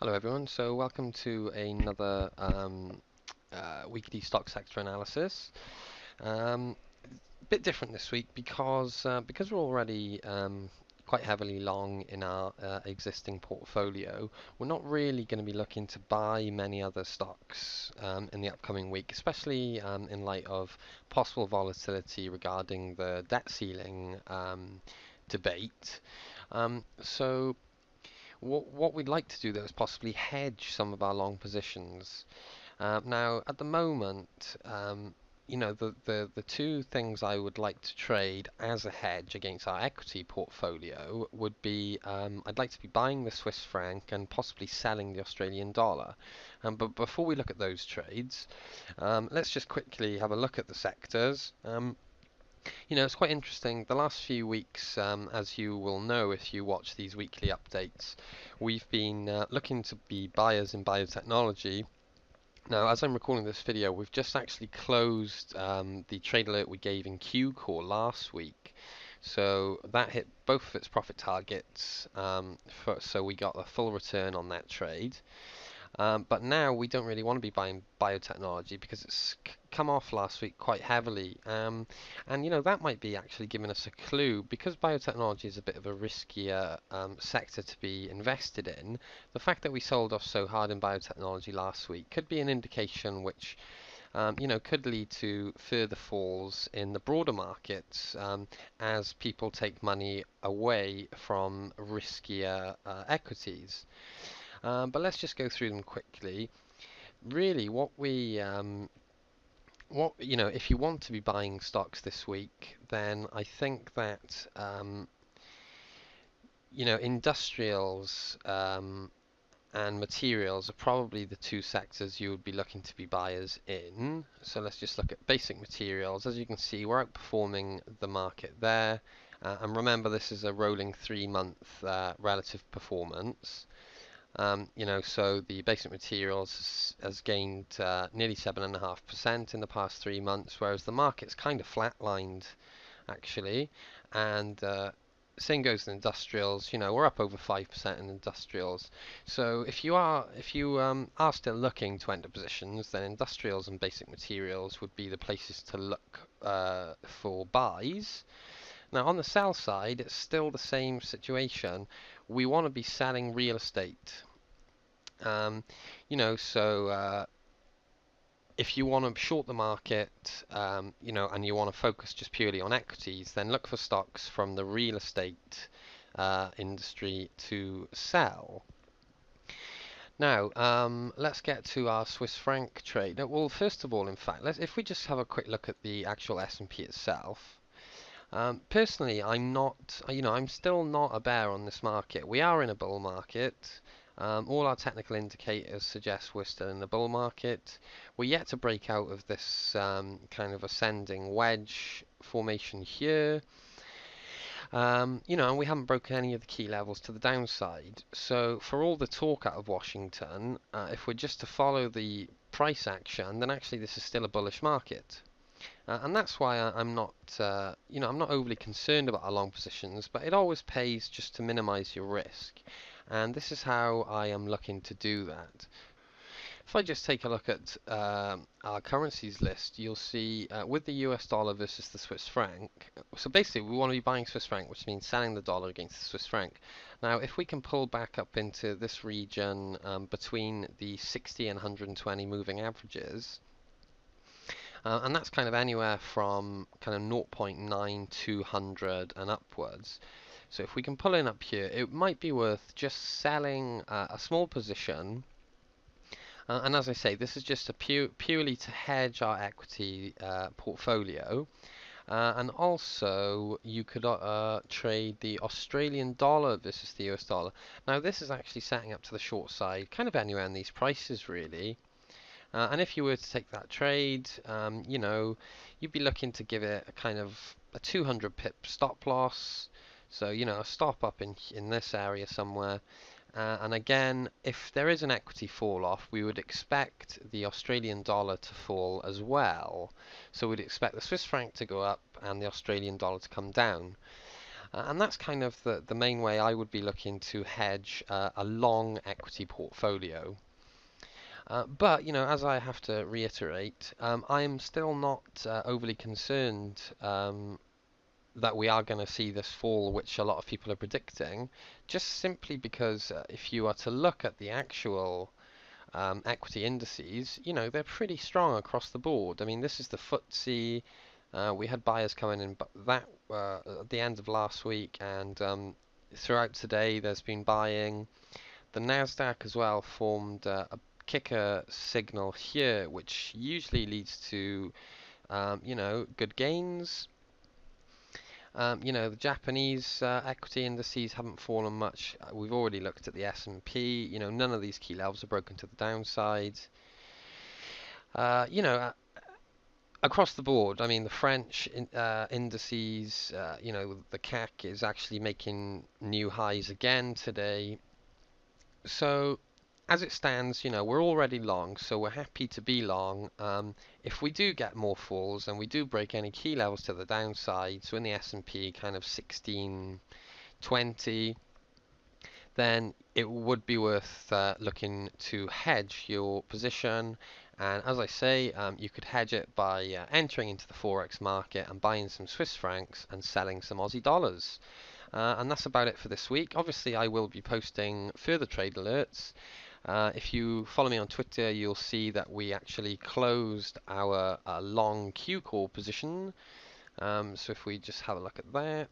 Hello everyone, so welcome to another weekly stock sector analysis. Um, Bit different this week because we're already quite heavily long in our existing portfolio. We're not really going to be looking to buy many other stocks in the upcoming week, especially in light of possible volatility regarding the debt ceiling debate. So what we'd like to do though is possibly hedge some of our long positions. Now, at the moment, the two things I would like to trade as a hedge against our equity portfolio would be I'd like to be buying the Swiss franc and possibly selling the Australian dollar. But before we look at those trades, let's just quickly have a look at the sectors. It's quite interesting. The last few weeks, as you will know if you watch these weekly updates, we've been looking to be buyers in biotechnology. Now, as I'm recording this video, we've just actually closed the trade alert we gave in Q-Core last week. So that hit both of its profit targets, so we got a full return on that trade. But now we don't really want to be buying biotechnology because it's come off last week quite heavily. And that might be actually giving us a clue because biotechnology is a bit of a riskier sector to be invested in. The fact that we sold off so hard in biotechnology last week could be an indication which could lead to further falls in the broader markets as people take money away from riskier equities. But let's just go through them quickly. Really, if you want to be buying stocks this week, then I think that industrials and materials are probably the two sectors you would be looking to be buyers in. So let's just look at basic materials. As you can see, we're outperforming the market there. And remember, this is a rolling 3-month relative performance. So the basic materials has gained nearly 7.5% in the past 3 months, whereas the market's kind of flatlined actually. And same goes to industrials. We're up over 5% in industrials. So if you are still looking to enter positions, then industrials and basic materials would be the places to look for buys. Now on the sell side, it's still the same situation. We want to be selling real estate. Um, if you want to short the market, and you want to focus just purely on equities, then look for stocks from the real estate industry to sell. Now, let's get to our Swiss franc trade. Now, well, first of all, in fact, if we just have a quick look at the actual S&P itself. Personally, I'm still not a bear on this market. We are in a bull market. All our technical indicators suggest we're still in the bull market. We're yet to break out of this kind of ascending wedge formation here. And we haven't broken any of the key levels to the downside. So for all the talk out of Washington, if we're just to follow the price action, then actually this is still a bullish market. And that's why I'm not, I'm not overly concerned about our long positions, but it always pays just to minimize your risk. And this is how I am looking to do that. If I just take a look at our currencies list, you'll see with the US dollar versus the Swiss franc, so basically we want to be buying Swiss franc, which means selling the dollar against the Swiss franc. Now, if we can pull back up into this region between the 60 and 120 moving averages, and that's kind of anywhere from kind of 0.9 to 100 and upwards. So if we can pull in up here, it might be worth just selling a small position. And as I say, this is just purely to hedge our equity portfolio. And also, you could trade the Australian dollar versus the US dollar. Now, this is actually setting up to the short side, kind of anywhere in these prices, really. And if you were to take that trade, you'd be looking to give it a kind of a 200 pip stop loss. So, a stop up in this area somewhere. And again, if there is an equity fall off, we would expect the Australian dollar to fall as well. So we'd expect the Swiss franc to go up and the Australian dollar to come down. And that's kind of the main way I would be looking to hedge a long equity portfolio. But, as I have to reiterate, I'm still not overly concerned that we are going to see this fall, which a lot of people are predicting, just simply because if you are to look at the actual equity indices, they're pretty strong across the board. I mean, this is the FTSE. We had buyers coming in that at the end of last week, and throughout today there's been buying. The Nasdaq as well formed a kicker signal here, which usually leads to good gains. The Japanese equity indices haven't fallen much. We've already looked at the S&P. None of these key levels are broken to the downside. Uh, you know, uh, Across the board, I mean, the French indices, the CAC is actually making new highs again today. So, as it stands, we're already long, so we're happy to be long. If we do get more falls and we do break any key levels to the downside, so in the S&P kind of 1620, then it would be worth looking to hedge your position. And as I say, you could hedge it by entering into the Forex market and buying some Swiss francs and selling some Aussie dollars. And that's about it for this week. Obviously, I will be posting further trade alerts. If you follow me on Twitter, you'll see that we actually closed our long Q call position. So if we just have a look at that.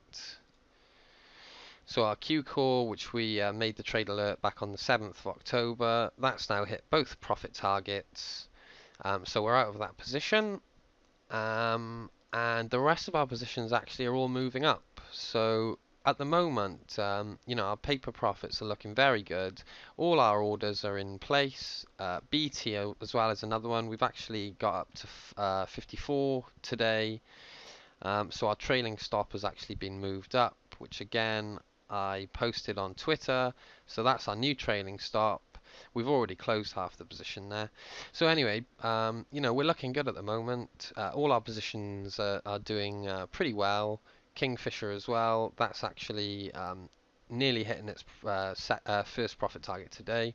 So our Q call, which we made the trade alert back on the 7th of October, that's now hit both profit targets. So we're out of that position. And the rest of our positions actually are all moving up. So at the moment, our paper profits are looking very good. All our orders are in place. BT as well as another one. We've actually got up to 54 today. So our trailing stop has actually been moved up, which again I posted on Twitter. So that's our new trailing stop. We've already closed half the position there. So anyway, we're looking good at the moment. All our positions are doing pretty well. Kingfisher as well. That's actually nearly hitting its first profit target today.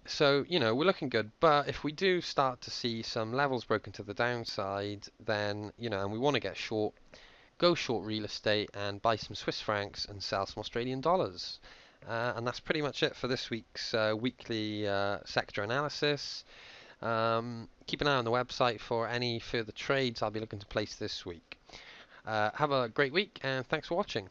So, we're looking good, but if we do start to see some levels broken to the downside, then, and we want to get short, go short real estate and buy some Swiss francs and sell some Australian dollars. And that's pretty much it for this week's weekly sector analysis. Keep an eye on the website for any further trades I'll be looking to place this week. Have a great week and thanks for watching.